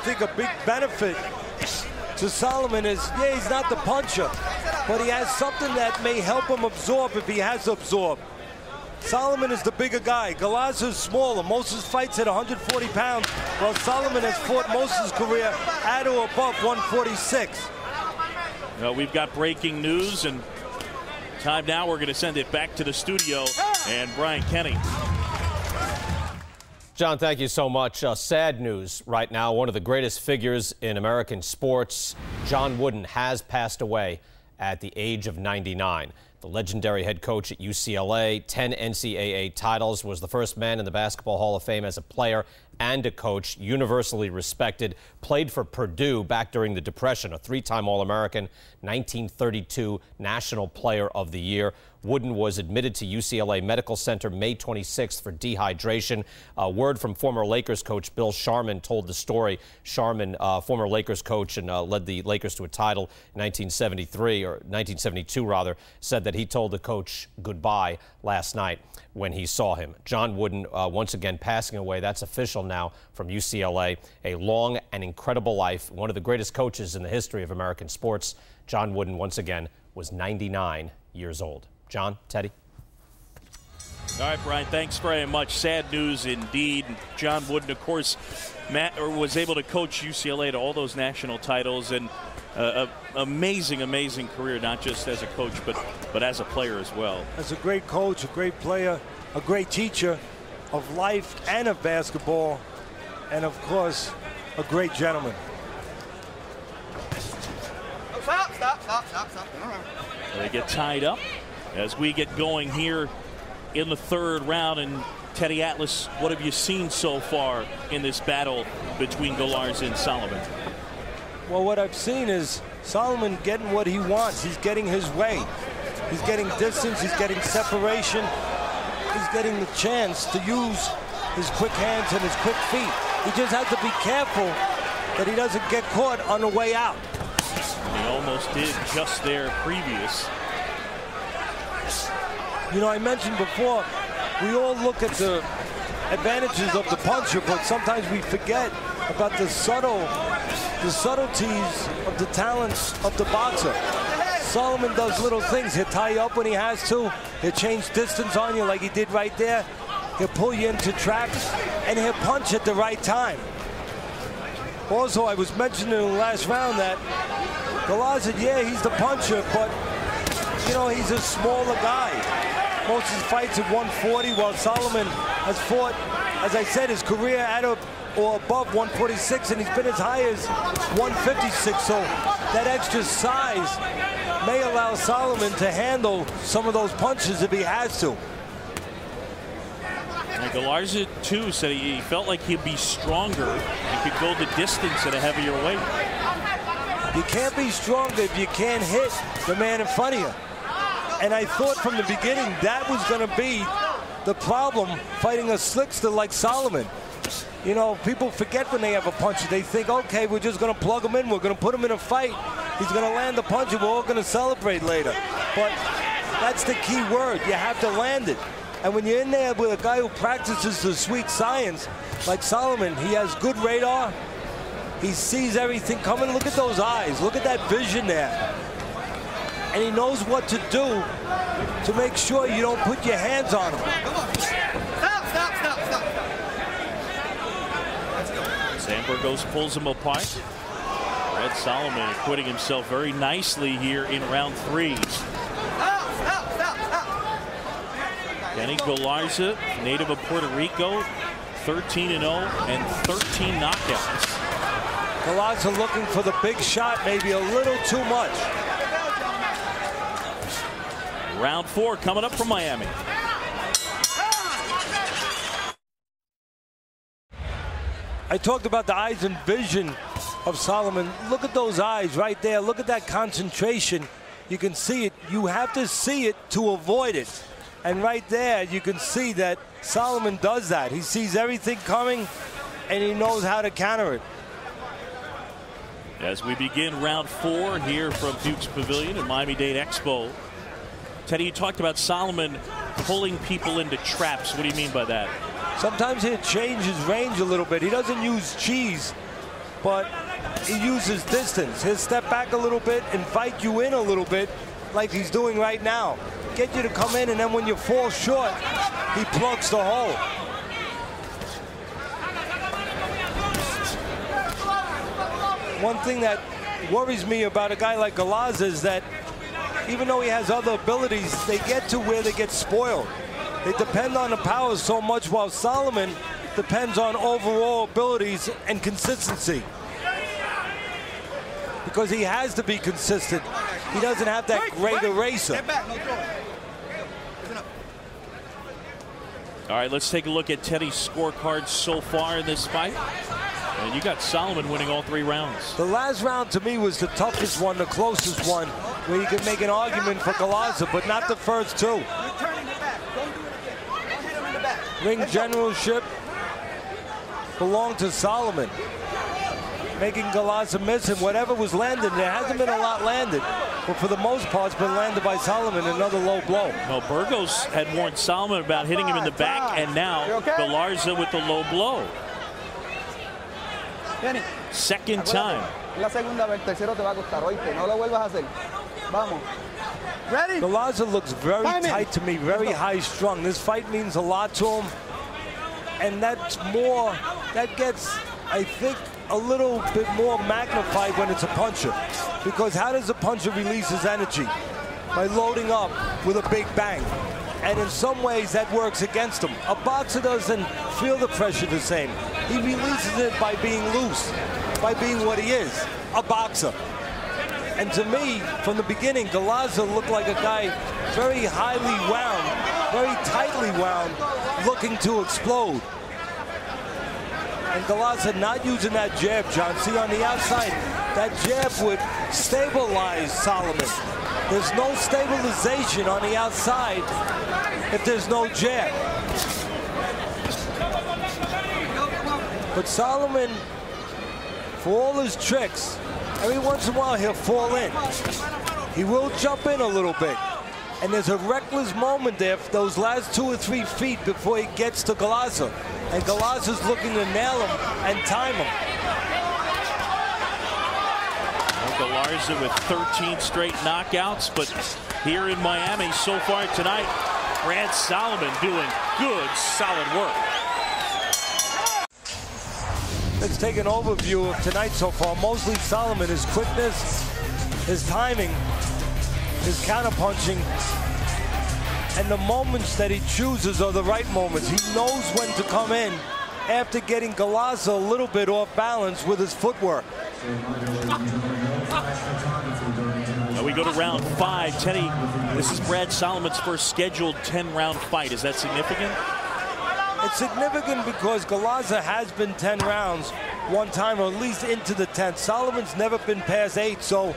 think a big benefit to Solomon is, yeah, he's not the puncher, but he has something that may help him absorb if he has to absorb. Solomon is the bigger guy. Galazza is smaller. Most of his fights at 140 pounds, while Solomon has fought most of his career at or above 146. Well, we've got breaking news, and time now we're going to send it back to the studio and Brian Kenny. John, thank you so much. Sad news right now. One of the greatest figures in American sports, John Wooden, has passed away at the age of 99. The legendary head coach at UCLA, 10 NCAA titles, was the first man in the Basketball Hall of Fame as a player and a coach, universally respected, played for Purdue back during the Depression, a three-time All-American, 1932 National Player of the Year. Wooden was admitted to UCLA Medical Center May 26th for dehydration. Word from former Lakers coach Bill Sharman told the story. Sharman, former Lakers coach and led the Lakers to a title in 1973, or 1972 rather, said that he told the coach goodbye last night when he saw him. John Wooden once again passing away. That's official now from UCLA. A long and incredible life. One of the greatest coaches in the history of American sports. John Wooden once again was 99 years old. John, Teddy. All right, Brian, thanks very much. Sad news indeed. John Wooden, of course, was able to coach UCLA to all those national titles, and amazing, amazing career, not just as a coach, but as a player as well. As a great coach, a great player, a great teacher of life and of basketball, and of course, a great gentleman. Stop. They get tied up as we get going here in the third round. And Teddy Atlas, what have you seen so far in this battle between Galazza and Solomon? Well, what I've seen is Solomon getting what he wants. He's getting his way. He's getting distance. He's getting separation. He's getting the chance to use his quick hands and his quick feet. He just has to be careful that he doesn't get caught on the way out. He almost did just there previous. You know, I mentioned before, we all look at the advantages of the puncher, but sometimes we forget about the subtleties of the talents of the boxer. Solomon does little things. He'll tie you up when he has to. He'll change distance on you like he did right there. He'll pull you into traps, and he'll punch at the right time. Also, I was mentioning in the last round that Galazza, yeah, he's the puncher, but, you know, he's a smaller guy. Most of his fights at 140, while Solomon has fought, as I said, his career at or above 146, and he's been as high as 156. So that extra size may allow Solomon to handle some of those punches if he has to. And Galazza, too, said he felt like he'd be stronger and could go the distance at a heavier weight. You can't be stronger if you can't hit the man in front of you. And I thought from the beginning that was going to be the problem fighting a slickster like Solomon. You know, people forget when they have a puncher. They think, okay, we're just going to plug him in. We're going to put him in a fight. He's going to land the punch and we're all going to celebrate later. But that's the key word. You have to land it. And when you're in there with a guy who practices the sweet science like Solomon, he has good radar. He sees everything coming. Look at those eyes. Look at that vision there. And he knows what to do to make sure you don't put your hands on him. Stop. Sandberg pulls him apart. Red Solomon acquitting himself very nicely here in round 3. Kenny Galazza, native of Puerto Rico, 13-0 and 13 knockouts. Galazza looking for the big shot, maybe a little too much. Round 4 coming up from Miami. I talked about the eyes and vision of Solomon. Look at those eyes right there. Look at that concentration. You can see it. You have to see it to avoid it. And right there, you can see that Solomon does that. He sees everything coming, and he knows how to counter it. As we begin round 4 here from Duke's Pavilion at Miami-Dade Expo. Teddy, you talked about Solomon pulling people into traps. What do you mean by that? Sometimes he'll change his range a little bit. He doesn't use cheese but he uses distance. He'll step back a little bit and fight you in a little bit like he's doing right now. Get you to come in, and then when you fall short, he plugs the hole. One thing that worries me about a guy like Galaza is that even though he has other abilities, they get to where they get spoiled. They depend on the power so much, while Solomon depends on overall abilities and consistency. Because he has to be consistent. He doesn't have that great eraser. All right, let's take a look at Teddy's scorecards so far in this fight. And you got Solomon winning all 3 rounds. The last round to me was the toughest one, the closest one, where you could make an argument for Galaza, but not the first 2. Ring generalship belonged to Solomon, making Galaza miss him. Whatever was landed, there hasn't been a lot landed, but for the most part, it's been landed by Solomon. Another low blow. Well, Burgos had warned Solomon about hitting him in the back, and now Galarza with the low blow. Second time. Galaza looks very tight to me, very high strung. This fight means a lot to him, and that's more, that gets, I think, a little bit more magnified when it's a puncher. Because how does a puncher release his energy? By loading up with a big bang. And in some ways that works against him. A boxer doesn't feel the pressure the same. He releases it by being loose, by being what he is, a boxer. And to me, from the beginning, Galaza looked like a guy very highly wound, very tightly wound, looking to explode. And Galaza not using that jab, John. See, on the outside, that jab would stabilize Solomon. There's no stabilization on the outside if there's no jab. But Solomon, for all his tricks, every once in a while he'll fall in. He will jump in a little bit. And there's a reckless moment there for those last 2 or 3 feet before he gets to Galaza. And Galaza's looking to nail him and time him. Galarza with 13 straight knockouts, but here in Miami so far tonight, Brad Solomon doing good, solid work. Let's take an overview of tonight so far. Mostly Solomon, his quickness, his timing, his counterpunching, and the moments that he chooses are the right moments. He knows when to come in after getting Galaza a little bit off balance with his footwork. Now we go to round 5. Teddy, this is Brad Solomon's first scheduled 10-round fight. Is that significant? It's significant because Galaza has been 10 rounds one time, or at least into the 10th. Solomon's never been past 8, so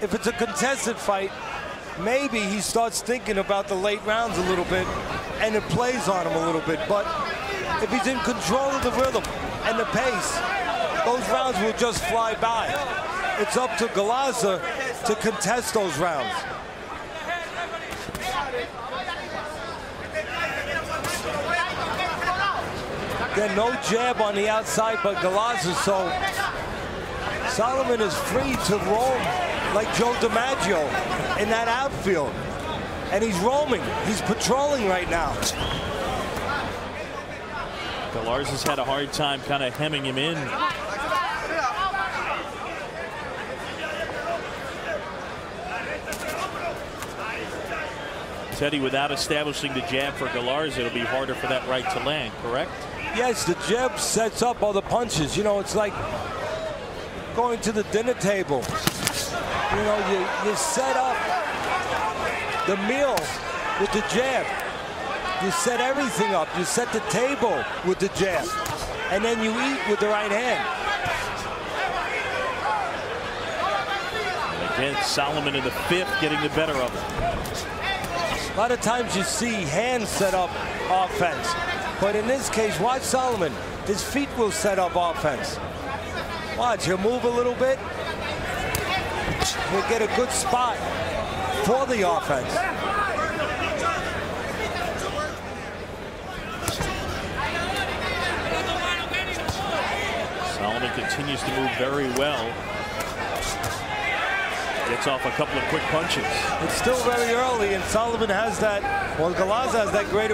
if it's a contested fight, maybe he starts thinking about the late rounds a little bit, and it plays on him a little bit. But if he's in control of the rhythm and the pace, those rounds will just fly by. It's up to Galaza to contest those rounds. Again, no jab on the outside by Galaza, so Solomon is free to roam like Joe DiMaggio in that outfield. And he's roaming. He's patrolling right now. Galarza's had a hard time kind of hemming him in. Teddy, without establishing the jab for Galarza, it'll be harder for that right to land, correct? Yes, the jab sets up all the punches. You know, it's like going to the dinner table. You know, you set up the meal with the jab. You set everything up. You set the table with the jab. And then you eat with the right hand. And again, Solomon in the 5th getting the better of him. A lot of times you see hands set up offense. But in this case, watch Solomon. His feet will set up offense. Watch, he'll move a little bit. He'll get a good spot for the offense. Sullivan continues to move very well. Gets off a couple of quick punches. It's still very early, and Sullivan has that, well, Galaza has that great